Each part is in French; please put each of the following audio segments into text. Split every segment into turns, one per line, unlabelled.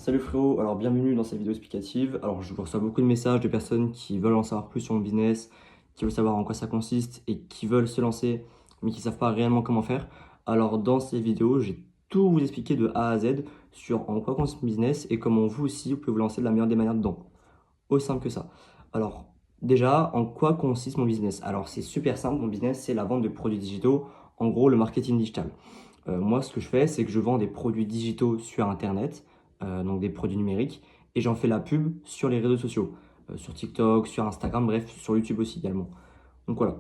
Salut frérot, alors bienvenue dans cette vidéo explicative. Alors je reçois beaucoup de messages de personnes qui veulent en savoir plus sur mon business, qui veulent savoir en quoi ça consiste et qui veulent se lancer mais qui ne savent pas réellement comment faire. Alors dans ces vidéos, j'ai tout vous expliqué de A à Z sur en quoi consiste mon business et comment vous aussi vous pouvez vous lancer de la meilleure des manières dedans. Aussi simple que ça. Alors déjà, en quoi consiste mon business? Alors c'est super simple, mon business c'est la vente de produits digitaux, en gros le marketing digital. Moi, ce que je fais, c'est que je vends des produits digitaux sur Internet, donc des produits numériques, et j'en fais la pub sur les réseaux sociaux, sur TikTok, sur Instagram, bref, sur YouTube aussi également. Donc voilà,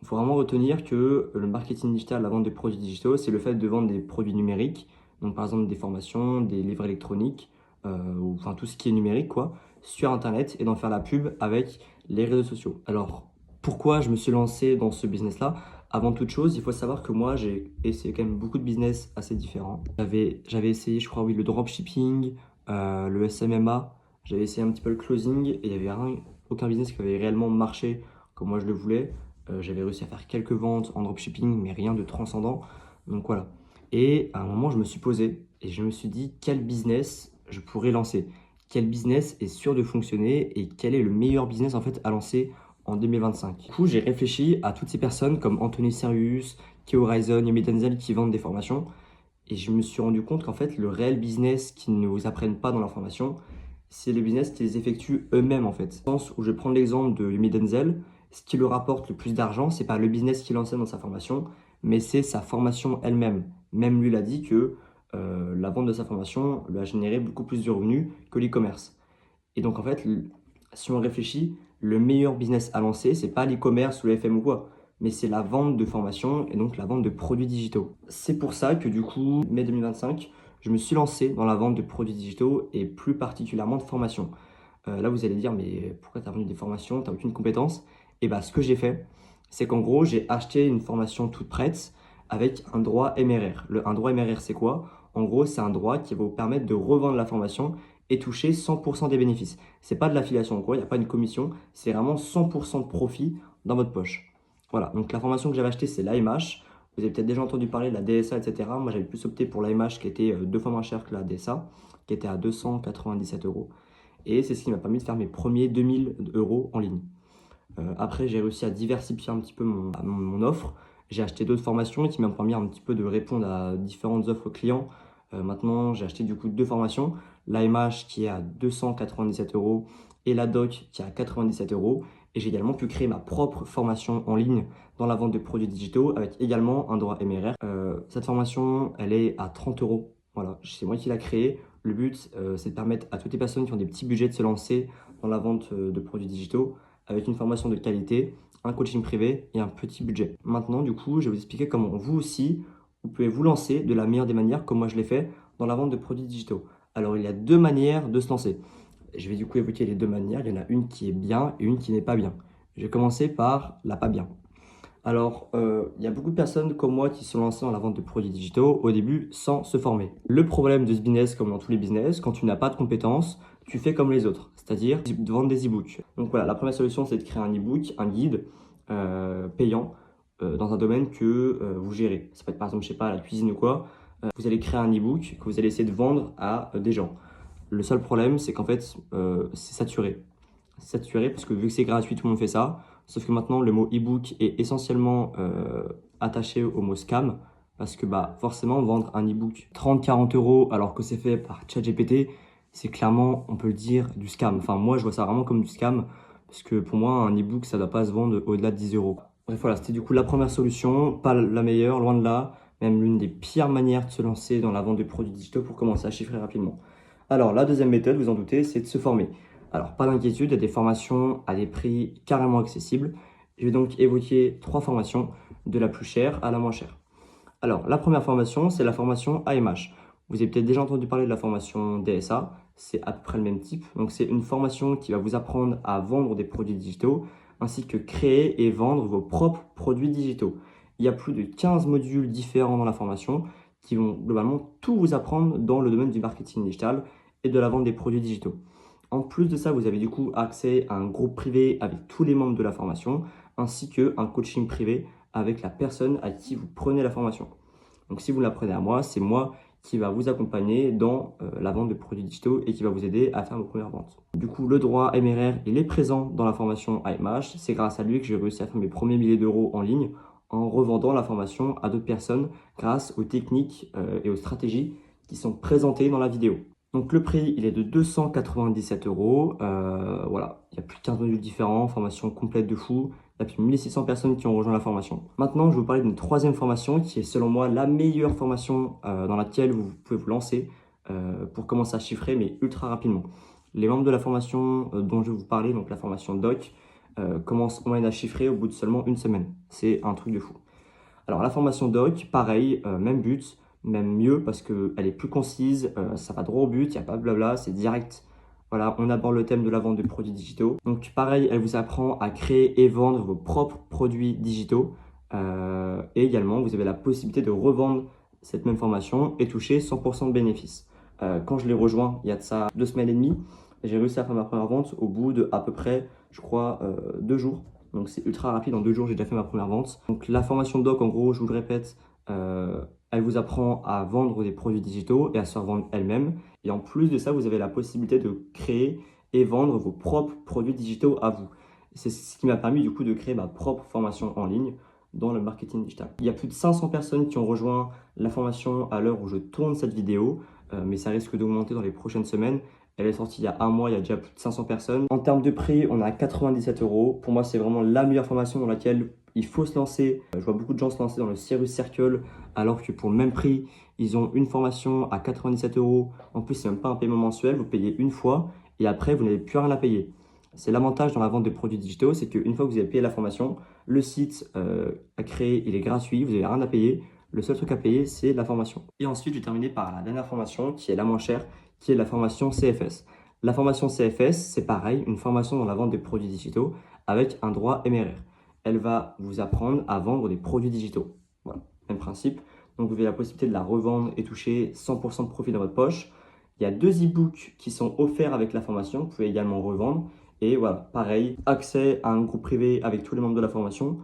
il faut vraiment retenir que le marketing digital, la vente de produits digitaux, c'est le fait de vendre des produits numériques, donc par exemple des formations, des livres électroniques, ou enfin tout ce qui est numérique, quoi, sur Internet et d'en faire la pub avec les réseaux sociaux. Alors, pourquoi je me suis lancé dans ce business-là? Avant toute chose, il faut savoir que moi, j'ai essayé quand même beaucoup de business assez différents. J'avais essayé, je crois, oui, le dropshipping, le SMMA, j'avais essayé un petit peu le closing et il n'y avait aucun business qui avait réellement marché comme moi je le voulais. J'avais réussi à faire quelques ventes en dropshipping, mais rien de transcendant. Donc voilà. Et à un moment, je me suis posé et je me suis dit quel business je pourrais lancer. Quel business est sûr de fonctionner et quel est le meilleur business en fait à lancer en 2025. Du coup, j'ai réfléchi à toutes ces personnes comme Anthony Serious, Keo Horizon, Yomi Denzel qui vendent des formations. Et je me suis rendu compte qu'en fait, le réel business qu'ils ne vous apprennent pas dans leur formation, c'est le business qu'ils effectuent eux-mêmes en fait. Dans le sens où je vais prendre l'exemple de Yomi Denzel, ce qui lui rapporte le plus d'argent, c'est pas le business qu'il enseigne dans sa formation, mais c'est sa formation elle-même. Même lui l'a dit que la vente de sa formation lui a généré beaucoup plus de revenus que l'e-commerce. Et donc en fait, si on réfléchit, le meilleur business à lancer, c'est pas l'e-commerce ou le FM ou quoi, mais c'est la vente de formation et donc la vente de produits digitaux. C'est pour ça que du coup, mai 2025, je me suis lancé dans la vente de produits digitaux et plus particulièrement de formation. Là, vous allez dire, mais pourquoi tu as vendu des formations, tu n'as aucune compétence? Et bien, ce que j'ai fait, c'est qu'en gros, j'ai acheté une formation toute prête avec un droit MRR. Un droit MRR, c'est quoi? En gros, c'est un droit qui va vous permettre de revendre la formation et toucher 100% des bénéfices. C'est pas de l'affiliation, en gros, il n'y a pas une commission, c'est vraiment 100% de profit dans votre poche. Voilà, donc la formation que j'avais achetée, c'est l'AMH. Vous avez peut-être déjà entendu parler de la DSA, etc. Moi, j'avais plus opté pour l'AMH qui était deux fois moins cher que la DSA, qui était à 297 euros. Et c'est ce qui m'a permis de faire mes premiers 2000 euros en ligne. Après, j'ai réussi à diversifier un petit peu mon offre. J'ai acheté d'autres formations qui m'ont permis un petit peu de répondre à différentes offres clients. Maintenant, j'ai acheté du coup deux formations. L'AMH qui est à 297 euros et la doc qui est à 97 euros. Et j'ai également pu créer ma propre formation en ligne dans la vente de produits digitaux avec également un droit MRR. Cette formation, elle est à 30 euros. Voilà, c'est moi qui l'ai créée. Le but, c'est de permettre à toutes les personnes qui ont des petits budgets de se lancer dans la vente de produits digitaux avec une formation de qualité, un coaching privé et un petit budget. Maintenant, du coup, je vais vous expliquer comment vous aussi, vous pouvez vous lancer de la meilleure des manières, comme moi je l'ai fait, dans la vente de produits digitaux. Alors, il y a deux manières de se lancer. Je vais du coup évoquer les deux manières. Il y en a une qui est bien et une qui n'est pas bien. Je vais commencer par la pas bien. Alors, il y a beaucoup de personnes comme moi qui se sont lancées dans la vente de produits digitaux au début sans se former. Le problème de ce business, comme dans tous les business, quand tu n'as pas de compétences, tu fais comme les autres, c'est-à-dire de vendre des e-books. Donc voilà, la première solution, c'est de créer un e-book, un guide payant dans un domaine que vous gérez. Ça peut être par exemple, je sais pas, la cuisine ou quoi. Vous allez créer un e-book que vous allez essayer de vendre à des gens. Le seul problème, c'est qu'en fait, c'est saturé. C'est saturé parce que vu que c'est gratuit, tout le monde fait ça. Sauf que maintenant, le mot e-book est essentiellement attaché au mot scam. Parce que bah, forcément, vendre un e-book 30-40 euros alors que c'est fait par ChatGPT, c'est clairement, on peut le dire, du scam. Enfin, moi, je vois ça vraiment comme du scam. Parce que pour moi, un e-book, ça ne doit pas se vendre au-delà de 10 euros. Bref, voilà, c'était du coup la première solution. Pas la meilleure, loin de là. Même l'une des pires manières de se lancer dans la vente de produits digitaux pour commencer à chiffrer rapidement. Alors, la deuxième méthode, vous en doutez, c'est de se former. Alors, pas d'inquiétude, il y a des formations à des prix carrément accessibles. Je vais donc évoquer trois formations, de la plus chère à la moins chère. Alors, la première formation, c'est la formation AMH. Vous avez peut-être déjà entendu parler de la formation DSA, c'est à peu près le même type. Donc, c'est une formation qui va vous apprendre à vendre des produits digitaux, ainsi que créer et vendre vos propres produits digitaux. Il y a plus de 15 modules différents dans la formation qui vont globalement tout vous apprendre dans le domaine du marketing digital et de la vente des produits digitaux. En plus de ça, vous avez du coup accès à un groupe privé avec tous les membres de la formation, ainsi qu'un coaching privé avec la personne à qui vous prenez la formation. Donc si vous l'apprenez à moi, c'est moi qui va vous accompagner dans la vente de produits digitaux et qui va vous aider à faire vos premières ventes. Du coup, le droit MRR, il est présent dans la formation AMH. C'est grâce à lui que j'ai réussi à faire mes premiers milliers d'euros en ligne en revendant la formation à d'autres personnes grâce aux techniques et aux stratégies qui sont présentées dans la vidéo. Donc le prix, il est de 297 euros. Voilà, il y a plus de 15 modules différents, formation complète de fou. Il y a plus de 1600 personnes qui ont rejoint la formation. Maintenant, je vais vous parler d'une troisième formation qui est selon moi la meilleure formation dans laquelle vous pouvez vous lancer pour commencer à chiffrer, mais ultra rapidement. Les membres de la formation dont je vais vous parler, donc la formation DOC, commencent en moyenne à chiffrer au bout de seulement une semaine. C'est un truc de fou. Alors la formation DOC, pareil, même but, même mieux parce qu'elle est plus concise, ça va droit au but, il n'y a pas de blabla, c'est direct. Voilà, on aborde le thème de la vente de produits digitaux. Donc pareil, elle vous apprend à créer et vendre vos propres produits digitaux. Et également, vous avez la possibilité de revendre cette même formation et toucher 100% de bénéfices. Quand je l'ai rejoint, il y a de ça 2 semaines et demie, j'ai réussi à faire ma première vente au bout de à peu près, je crois, 2 jours. Donc c'est ultra rapide, en 2 jours j'ai déjà fait ma première vente. Donc la formation doc, en gros, je vous le répète, elle vous apprend à vendre des produits digitaux et à se revendre elle-même. Et en plus de ça, vous avez la possibilité de créer et vendre vos propres produits digitaux à vous. C'est ce qui m'a permis du coup de créer ma propre formation en ligne dans le marketing digital. Il y a plus de 500 personnes qui ont rejoint la formation à l'heure où je tourne cette vidéo, mais ça risque d'augmenter dans les prochaines semaines. Elle est sortie il y a un mois, il y a déjà plus de 500 personnes. En termes de prix, on est à 97 euros. Pour moi, c'est vraiment la meilleure formation dans laquelle il faut se lancer. Je vois beaucoup de gens se lancer dans le Cyrus Circle, alors que pour le même prix, ils ont une formation à 97 euros. En plus, c'est même pas un paiement mensuel, vous payez une fois et après, vous n'avez plus rien à payer. C'est l'avantage dans la vente de produits digitaux, c'est qu'une fois que vous avez payé la formation, le site à créer, il est gratuit, vous n'avez rien à payer. Le seul truc à payer, c'est la formation. Et ensuite, je vais terminer par la dernière formation, qui est la moins chère, qui est la formation CFS. La formation CFS, c'est pareil, une formation dans la vente des produits digitaux avec un droit MRR. Elle va vous apprendre à vendre des produits digitaux. Voilà, même principe. Donc, vous avez la possibilité de la revendre et toucher 100% de profit dans votre poche. Il y a 2 e-books qui sont offerts avec la formation. Vous pouvez également revendre. Et voilà, pareil, accès à un groupe privé avec tous les membres de la formation.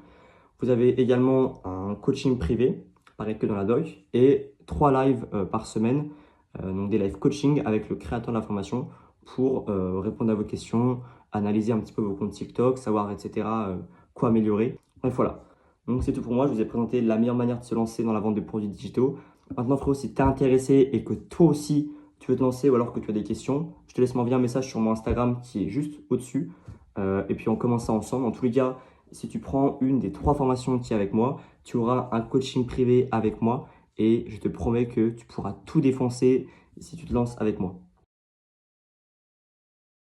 Vous avez également un coaching privé, pareil que dans la doc, et 3 lives par semaine, donc des live coaching avec le créateur de la formation pour répondre à vos questions, analyser un petit peu vos comptes TikTok, savoir, etc., quoi améliorer. Bref, voilà. Donc c'est tout pour moi, je vous ai présenté la meilleure manière de se lancer dans la vente de produits digitaux. Maintenant, frérot, si tu es intéressé et que toi aussi, tu veux te lancer ou alors que tu as des questions, je te laisse m'envoyer un message sur mon Instagram qui est juste au-dessus. Et puis on commence ça ensemble. En tous les cas, si tu prends une des 3 formations qui est avec moi, tu auras un coaching privé avec moi et je te promets que tu pourras tout défoncer si tu te lances avec moi.